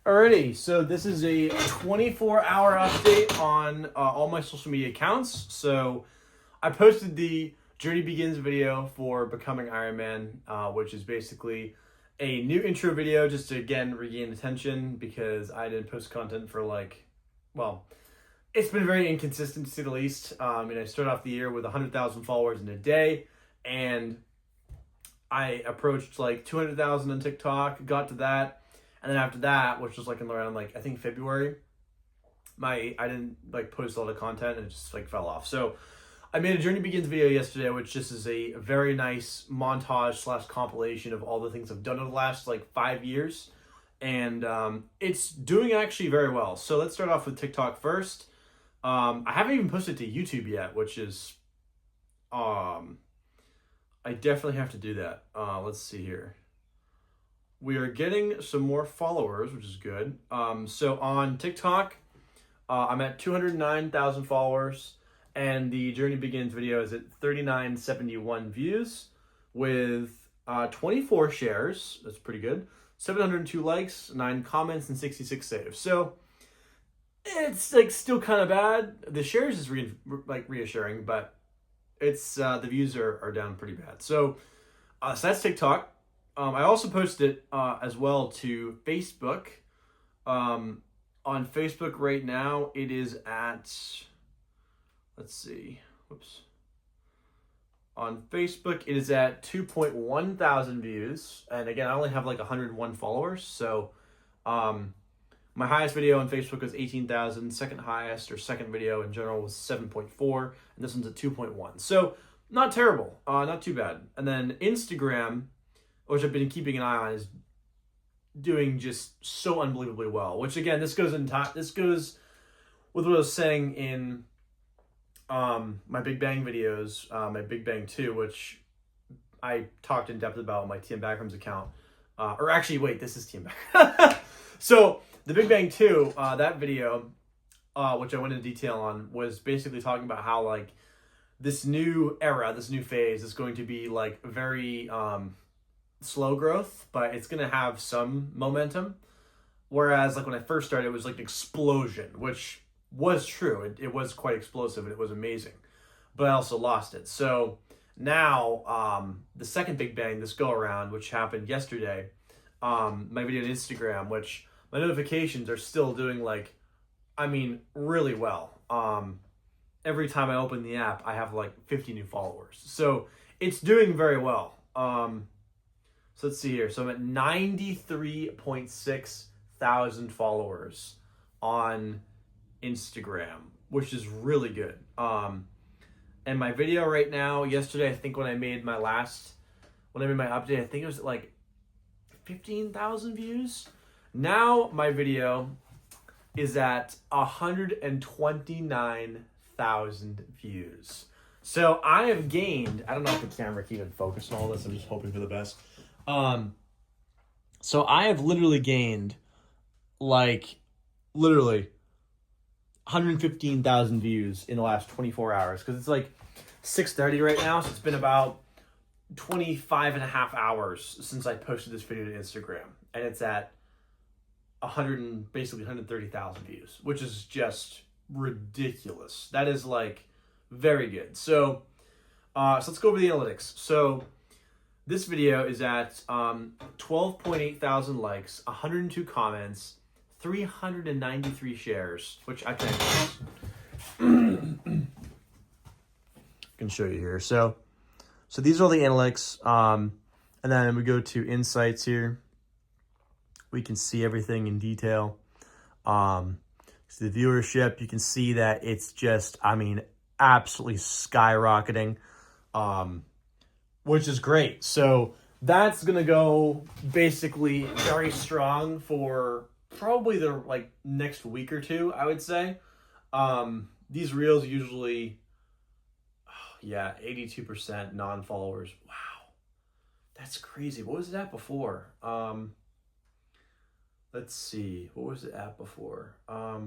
Alrighty, so this is a 24-hour update on all my social media accounts. So I posted the Journey Begins video for Becoming Iron Man, which is basically a new intro video just to, again, regain attention because I didn't post content for it's been very inconsistent to say the least. I started off the year with 100,000 followers in a day, and I approached like 200,000 on TikTok, got to that. And then after that, which was around I think February, I didn't post a lot of content and it just fell off. So I made a Journey Begins video yesterday, which just is a very nice montage / compilation of all the things I've done over the last 5 years. And it's doing actually very well. So let's start off with TikTok first. I haven't even posted to YouTube yet, which is, I definitely have to do that. Let's see here. We are getting some more followers, which is good. So on TikTok, I'm at 209,000 followers, and the Journey Begins video is at 3,971 views with 24 shares. That's pretty good. 702 likes, 9 comments, and 66 saves. So it's still kind of bad. The shares is reassuring, but it's the views are down pretty bad. So that's TikTok. I also posted it as well to Facebook. On Facebook right now, it is at, let's see, whoops. On Facebook, it is at 2.1 thousand views. And again, I only have 101 followers. So my highest video on Facebook was 18,000. Second highest or second video in general was 7.4. And this one's at 2.1. So not terrible, not too bad. And then Instagram, which I've been keeping an eye on, is doing just so unbelievably well. Which again, this goes with what I was saying in my Big Bang videos, my Big Bang 2, which I talked in depth about on my TM Backrooms account. Or actually, wait, this is TM Back. So the Big Bang 2, that video, which I went into detail on, was basically talking about how this new era, this new phase is going to be very slow growth, but it's going to have some momentum. Whereas when I first started, it was an explosion, which was true. It was quite explosive and it was amazing, but I also lost it. So now the second Big Bang, this go around, which happened yesterday, my video on Instagram, which my notifications are still doing really well. Every time I open the app, I have 50 new followers. So it's doing very well. So let's see here. So I'm at 93.6 thousand followers on Instagram, which is really good. And my video right now, yesterday, I think when I made my update, I think it was at 15,000 views. Now my video is at 129,000 views. So I have gained, I don't know if the camera can even focus on all this. I'm just hoping for the best. So I have literally gained literally 115,000 views in the last 24 hours. Cause it's 6:30 right now. So it's been about 25 and a half hours since I posted this video to Instagram, and it's at 130,000 views, which is just ridiculous. That is very good. So let's go over the analytics. So this video is at 12.8 thousand likes, 102 comments, 393 shares, which I can show you here. So these are all the analytics. And then we go to insights here. We can see everything in detail. So the viewership, you can see that it's just, absolutely skyrocketing. Which is great. So that's going to go basically very strong for probably the next week or two, I would say. These reels usually, 82% non-followers. Wow. That's crazy. What was it at before? Let's see. What was it at before? I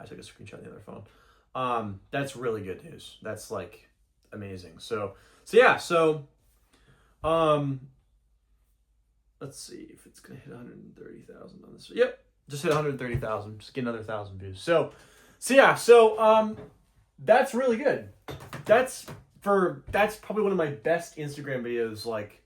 took a screenshot of the other phone. That's really good news. That's amazing. So let's see if it's gonna hit 130,000 on this. Yep, just hit 130,000. Just get another 1,000 views. So that's really good. That's probably one of my best Instagram videos like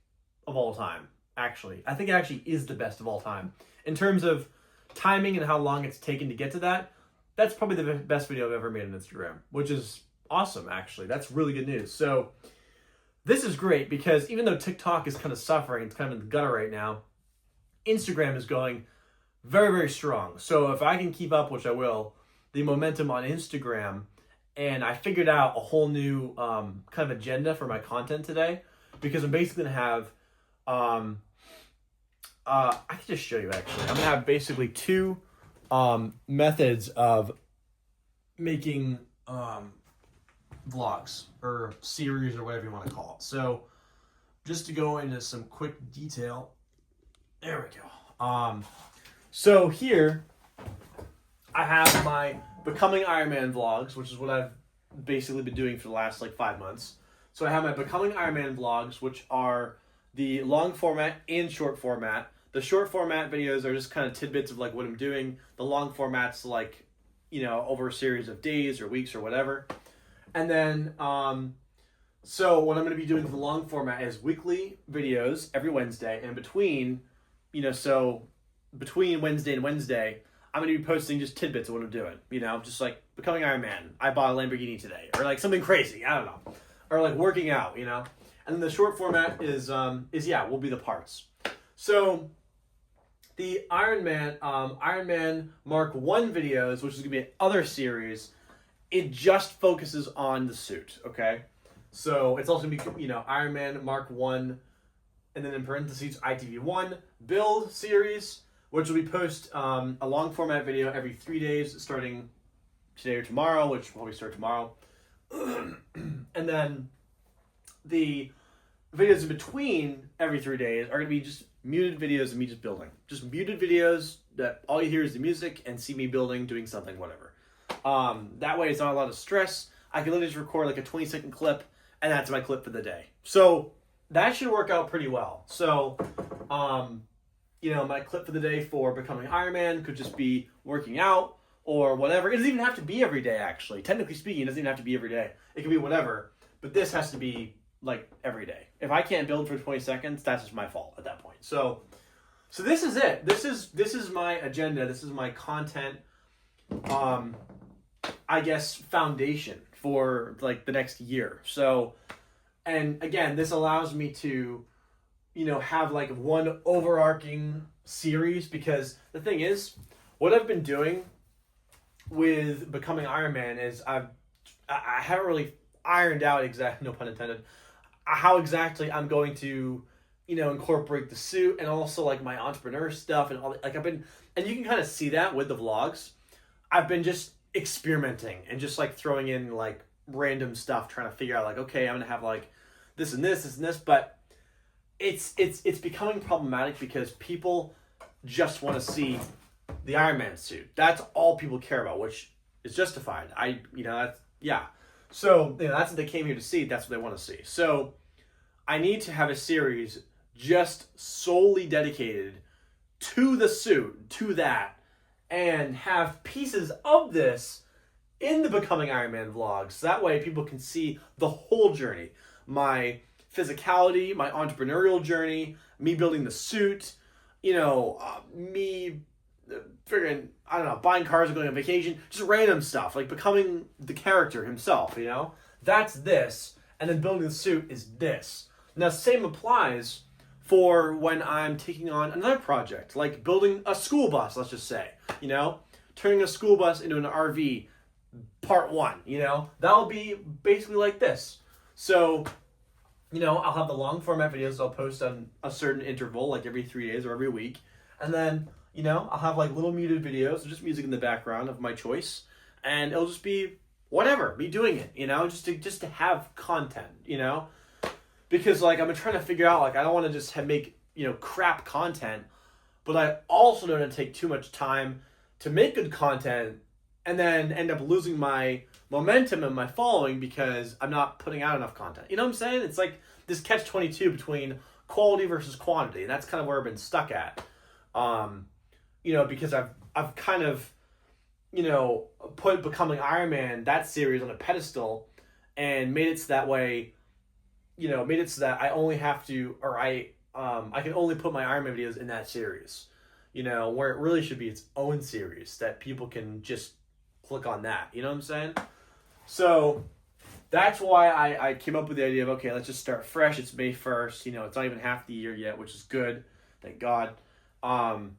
of all time. Actually, I think it actually is the best of all time in terms of timing and how long it's taken to get to that. That's probably the best video I've ever made on Instagram, which is awesome. Actually, that's really good news. So this is great because even though TikTok is kind of suffering, it's kind of in the gutter right now, Instagram is going very, very strong. So if I can keep up, which I will, the momentum on Instagram, and I figured out a whole new kind of agenda for my content today, because I'm basically going to have, I can just show you actually. I'm going to have basically two methods of making vlogs or series or whatever you want to call it. So just to go into some quick detail, there we go. So here I have my Becoming Iron Man vlogs, which is what I've basically been doing for the last like 5 months. So I have my Becoming Iron Man vlogs, which are the long format and short format. The short format videos are just kind of tidbits of like what I'm doing. The long format's like, you know, over a series of days or weeks or whatever. And then, so what I'm going to be doing for the long format is weekly videos every Wednesday. And between, you know, so between Wednesday and Wednesday, I'm going to be posting just tidbits of what I'm doing. You know, just like Becoming Iron Man. I bought a Lamborghini today. Or like something crazy. I don't know. Or like working out, you know. And then the short format is will be the parts. So the Iron Man Mark 1 videos, which is going to be another series, it just focuses on the suit, okay? So it's also going to be, you know, Iron Man Mark 1, and then in parentheses, ITV1 build series, which will be post a long format video every 3 days, starting today or tomorrow, which will probably start tomorrow. And then the videos in between every 3 days are going to be just muted videos of me just building. Just muted videos that all you hear is the music and see me building, doing something, whatever. That way it's not a lot of stress. I can literally just record like a 20-second clip, and that's my clip for the day. So that should work out pretty well. So, you know, my clip for the day for Becoming Iron Man could just be working out or whatever. It doesn't even have to be every day, actually. Technically speaking, it doesn't even have to be every day. It can be whatever. But this has to be like every day. If I can't build for 20 seconds, that's just my fault at that point. So this is it. This is my agenda. This is my content, I guess, foundation for like the next year. So, and again, this allows me to, you know, have like one overarching series, because the thing is, what I've been doing with Becoming Iron Man is I haven't really ironed out exactly, no pun intended, how exactly I'm going to, you know, incorporate the suit and also like my entrepreneur stuff and all that. Like and you can kind of see that with the vlogs. I've been just experimenting and just like throwing in like random stuff, trying to figure out like, okay, I'm gonna have like this and this, but it's becoming problematic because people just want to see the Iron Man suit. That's all people care about, which is justified. So, you know, that's what they came here to see. That's what they want to see. So I need to have a series just solely dedicated to the suit, to that, and have pieces of this in the Becoming Iron Man vlogs. So that way people can see the whole journey. My physicality, my entrepreneurial journey, me building the suit, you know, me figuring, I don't know, buying cars or going on vacation, just random stuff, like becoming the character himself, you know? That's this, and then building the suit is this. Now, same applies for when I'm taking on another project, like building a school bus, let's just say, you know? Turning a school bus into an RV, part 1, you know? That'll be basically like this. So, you know, I'll have the long format videos I'll post on a certain interval, like every 3 days or every week, and then, you know, I'll have like little muted videos, just music in the background of my choice, and it'll just be whatever, me doing it, you know, just to have content, you know, because like I'm trying to figure out, like, I don't want to just make, you know, crap content, but I also don't want to take too much time to make good content and then end up losing my momentum and my following because I'm not putting out enough content. You know what I'm saying? It's like this catch-22 between quality versus quantity. And that's kind of where I've been stuck at. Because I've kind of, put Becoming Iron Man, that series, on a pedestal and made it so that way, made it so that I only have to, or I can only put my Iron Man videos in that series, where it really should be its own series that people can just click on that. You know what I'm saying? So that's why I came up with the idea of, okay, let's just start fresh. It's May 1st. It's not even half the year yet, which is good. Thank God. And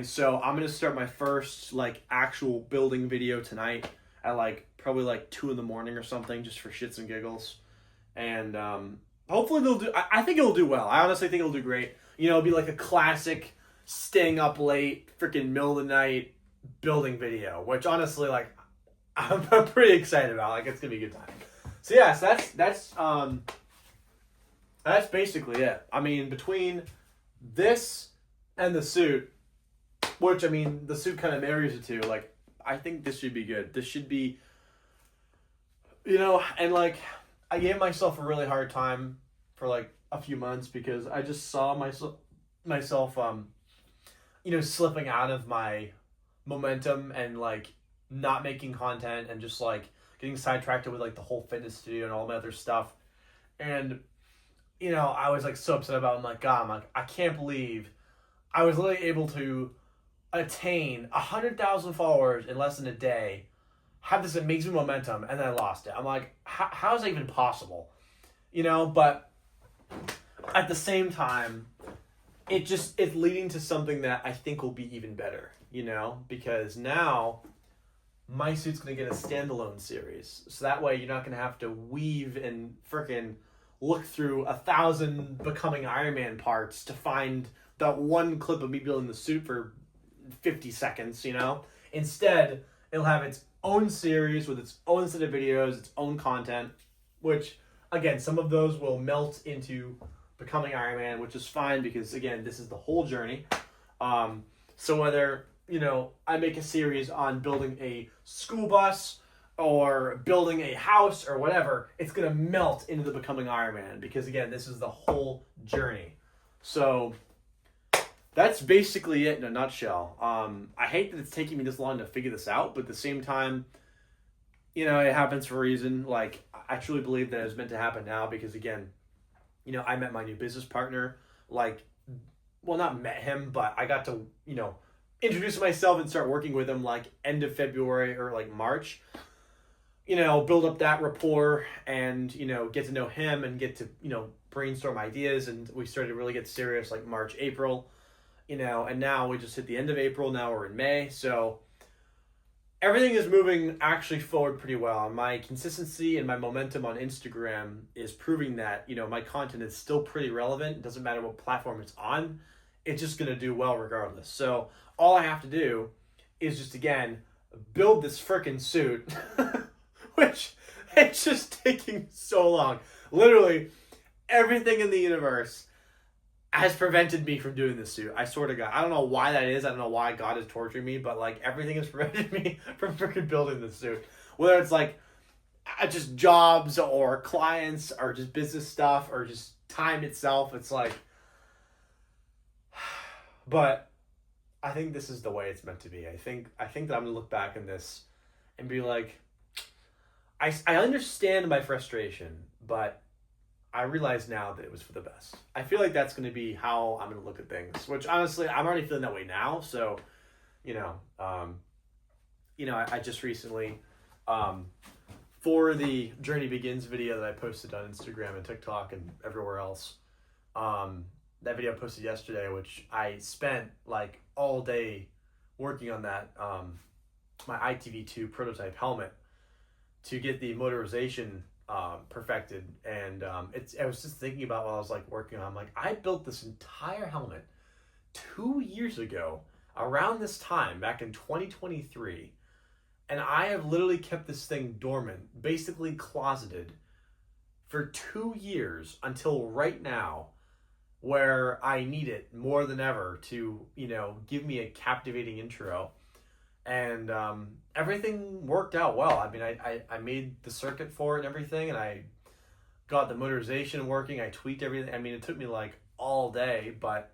so I'm going to start my first, actual building video tonight at, probably 2 a.m. or something, just for shits and giggles. And hopefully they'll do, I think it'll do well. I honestly think it'll do great. It'll be like a classic staying up late, freaking middle of the night building video, which honestly, I'm pretty excited about. It's gonna be a good time. So yeah, so that's basically it. I mean, between this and the suit, which, the suit kind of marries the two, I think this should be good. This should be, and I gave myself a really hard time for a few months because I just saw myself slipping out of my momentum and not making content and just getting sidetracked with the whole fitness studio and all my other stuff. And I was so upset about it. God, I can't believe I was literally able to attain 100,000 followers in less than a day, have this amazing momentum, and then I lost it. I'm how is that even possible? But at the same time, it's leading to something that I think will be even better, because now my suit's going to get a standalone series. So that way you're not going to have to weave and frickin' look through 1,000 Becoming Iron Man parts to find that one clip of me building the suit for 50 seconds, Instead, it'll have its own series with its own set of videos, its own content, which, again, some of those will melt into Becoming Iron Man, which is fine because, again, this is the whole journey. So whether, I make a series on building a school bus or building a house or whatever, it's going to melt into the Becoming Iron Man because, again, this is the whole journey. So that's basically it in a nutshell. I hate that it's taking me this long to figure this out, but at the same time, it happens for a reason. I truly believe that it was meant to happen now because, again, I met my new business partner, not met him, but I got to, introduce myself and start working with him end of February or March. Build up that rapport and, get to know him and get to, brainstorm ideas. And we started to really get serious March, April, and now we just hit the end of April. Now we're in May. So everything is moving actually forward pretty well. My consistency and my momentum on Instagram is proving that, my content is still pretty relevant. It doesn't matter what platform it's on. It's just going to do well regardless. So all I have to do is just, again, build this frickin' suit, which it's just taking so long. Literally, everything in the universe has prevented me from doing this suit. I swear to God. I don't know why that is. I don't know why God is torturing me, but everything has prevented me from freaking building this suit. Whether it's just jobs or clients or just business stuff or just time itself. It's but I think this is the way it's meant to be. I think that I'm going to look back in this and be I understand my frustration, but I realize now that it was for the best. I feel like that's going to be how I'm going to look at things, which honestly, I'm already feeling that way now. So, I just recently, for the Journey Begins video that I posted on Instagram and TikTok and everywhere else, that video I posted yesterday, which I spent all day working on that, my ITV2 prototype helmet to get the motorization perfected. And I was just thinking about while I was working on, I built this entire helmet 2 years ago around this time back in 2023, and I have literally kept this thing dormant, basically closeted for 2 years until right now, where I need it more than ever to give me a captivating intro. And everything worked out well. I mean, I made the circuit for it and everything, and I got the motorization working. I tweaked everything. I mean, it took me like all day, but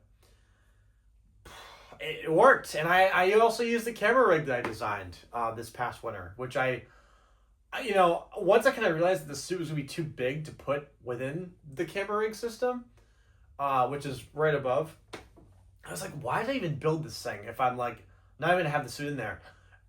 it worked. And I also used the camera rig that I designed this past winter, which once I kind of realized that the suit was going to be too big to put within the camera rig system, which is right above, I was like, why did I even build this thing if I'm like not even going to have the suit in there?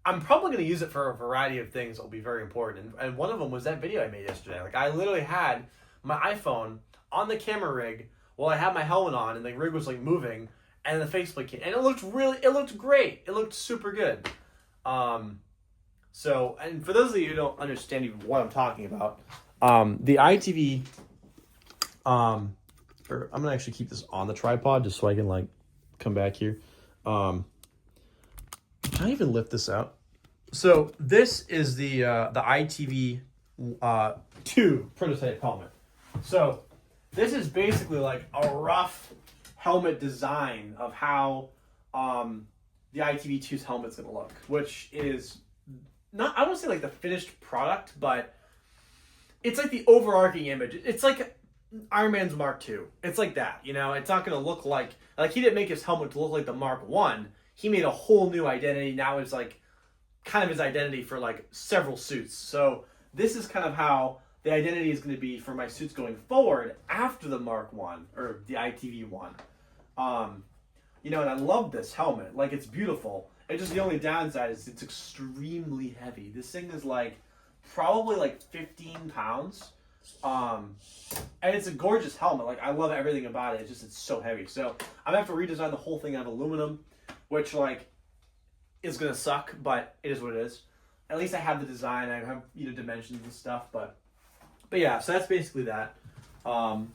I'm probably going to use it for a variety of things that will be very important. And one of them was that video I made yesterday. Like, I literally had my iPhone on the camera rig while I had my helmet on, and the rig was like moving, and the faceplate came, and it looked great. It looked super good. So, and for those of you who don't understand even what I'm talking about, the ITV, I'm gonna actually keep this on the tripod just so I can like come back here. Can I even lift this out? So this is the ITV 2 prototype helmet. So this is basically like a rough helmet design of how the ITV 2's helmet's gonna look, which is not, I don't say like the finished product, but it's like the overarching image. It's like Iron Man's Mark II. It's like that, you know? It's not gonna look like he didn't make his helmet to look like the Mark I. He made a whole new identity. Now it's like kind of his identity for like several suits. So this is kind of how the identity is going to be for my suits going forward after the Mark I or the ITV 1. And I love this helmet. Like, it's beautiful. It's just the only downside is it's extremely heavy. This thing is like probably like 15 pounds. And it's a gorgeous helmet. Like, I love everything about it. It's so heavy. So I'm gonna have to redesign the whole thing out of aluminum, which like is gonna suck, but it is what it is. At least I have the design. I have dimensions and stuff, but yeah. So that's basically that. But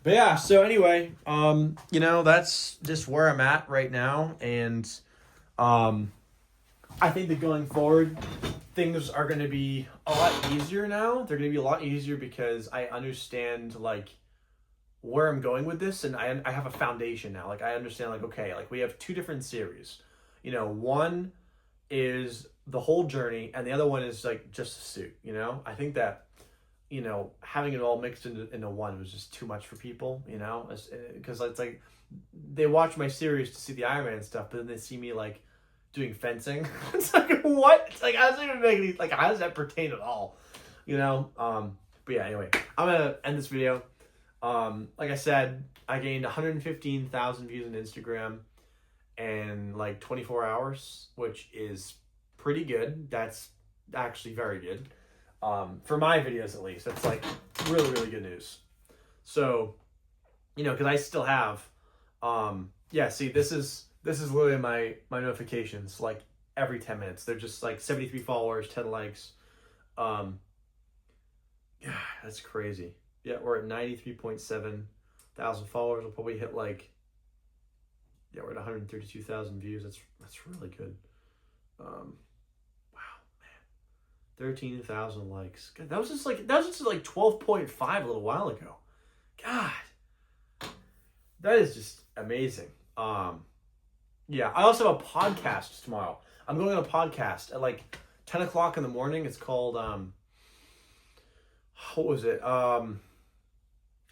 yeah. So anyway, that's just where I'm at right now, and I think that going forward, things are going to be a lot easier now. They're going to be a lot easier because I understand like where I'm going with this, and I have a foundation now. Like, I understand, like, okay, like we have 2 different series. One is the whole journey, and the other one is like just a suit. I think that having it all mixed into one was just too much for people. Because it's like they watch my series to see the Iron Man stuff, but then they see me like doing fencing. It's like, what? It's like, how does it even make any, like, how does that pertain at all? But yeah, anyway, I'm gonna end this video. Like I said, I gained 115,000 views on Instagram in like 24 hours, which is pretty good. That's actually very good. For my videos, at least, that's like really, really good news. So, because I still have, see, this is literally my notifications, like every 10 minutes. They're just like 73 followers, 10 likes. Yeah, that's crazy. Yeah, we're at 93.7 thousand followers. We'll probably hit like, yeah, we're at 132,000 views. That's really good. Wow, man. 13,000 likes. God, that was just like 12.5 a little while ago. God. That is just amazing. Yeah, I also have a podcast tomorrow. I'm going on a podcast at like 10 o'clock in the morning. It's called, what was it?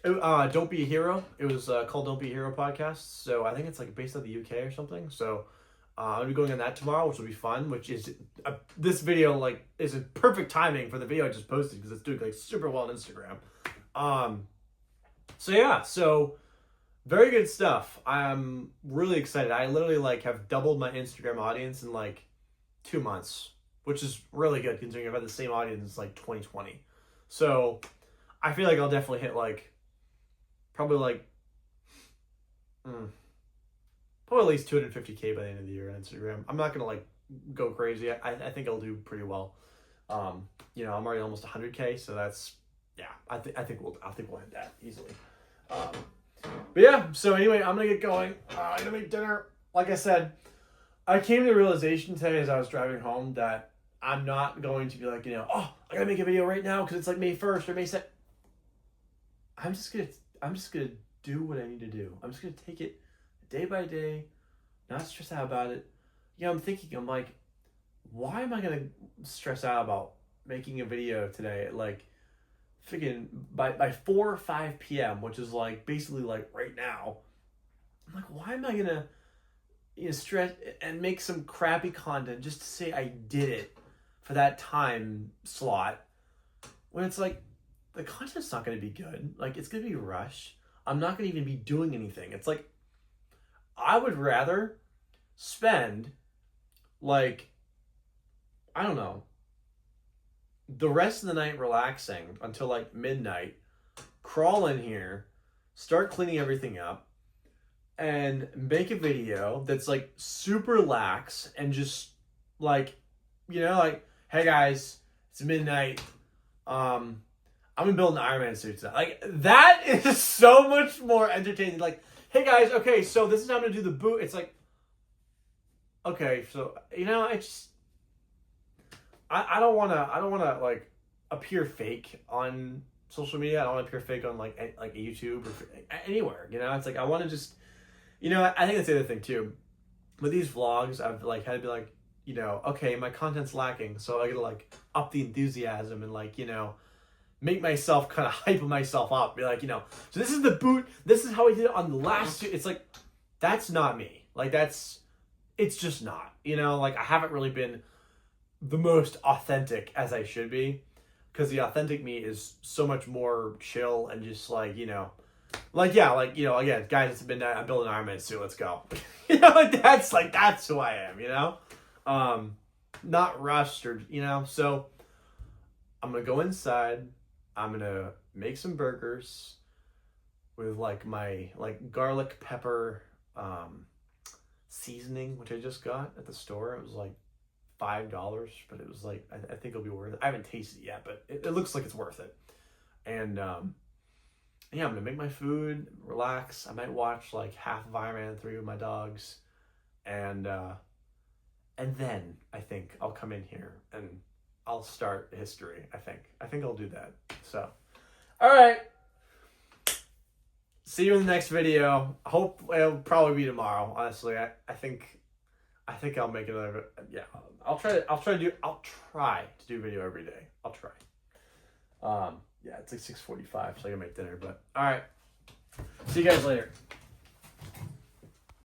Don't Be a Hero. It was called Don't Be a Hero podcast. So I think it's like based out of the UK or something. So I'll be going on that tomorrow, which will be fun. Which is this video like is a perfect timing for the video I just posted because it's doing like super well on Instagram. So yeah, very good stuff. I'm really excited. I literally like have doubled my Instagram audience in like 2 months, which is really good considering I've had the same audience since like 2020. So I feel like I'll definitely hit like probably at least 250K by the end of the year on Instagram. I'm not gonna like go crazy. I think I'll do pretty well. I'm already almost 100K, so that's, yeah. I think we'll hit that easily. But yeah, so anyway, I'm gonna get going. I'm gonna make dinner. Like I said, I came to the realization today as I was driving home that I'm not going to be like, I gotta make a video right now because it's like May 1st or May 2nd. I'm just gonna do what I need to do. I'm just gonna take it day by day, not stress out about it. I'm like, why am I gonna stress out about making a video today at like freaking by 4 or 5 p.m., which is like basically like right now. I'm like, why am I gonna stress and make some crappy content just to say I did it for that time slot when it's like the content's not gonna be good. Like it's gonna be rushed. I'm not gonna even be doing anything. It's like I would rather spend like I don't know the rest of the night relaxing until like midnight, crawl in here, start cleaning everything up, and make a video that's like super lax and just like, like, hey guys, it's midnight. I'm gonna build an Iron Man suit tonight. Like that is so much more entertaining. Like, hey guys, okay, so this is how I'm gonna do the boot. It's like, okay, so I don't wanna like appear fake on social media. I don't want to appear fake on like YouTube or anywhere. It's like I want to just, I think that's the other thing too. With these vlogs, I've like had to be like, okay, my content's lacking, so I gotta like up the enthusiasm and like make myself kind of hype myself up. Be like, so this is the boot. This is how I did it on the last two. It's like that's not me. Like it's just not. Like I haven't really been the most authentic as I should be, because the authentic me is so much more chill and just like again, guys, it's midnight, I'm building an Iron Man suit, let's go. That's who I am. Not rushed or so I'm gonna go inside, I'm gonna make some burgers with like my like garlic pepper seasoning, which I just got at the store. It was like $5, but it was like I think it'll be worth it. I haven't tasted it yet, but it looks like it's worth it. And I'm gonna make my food, relax. I might watch like half of Iron Man 3 with my dogs, and then I think I'll come in here and I'll start history. I think I'll do that. So, all right. See you in the next video. Hope it'll probably be tomorrow. Honestly, I think I'll make another. Yeah, I'll try to do a video every day. I'll try. Yeah, it's like 6:45, so I gotta make dinner. But all right, see you guys later.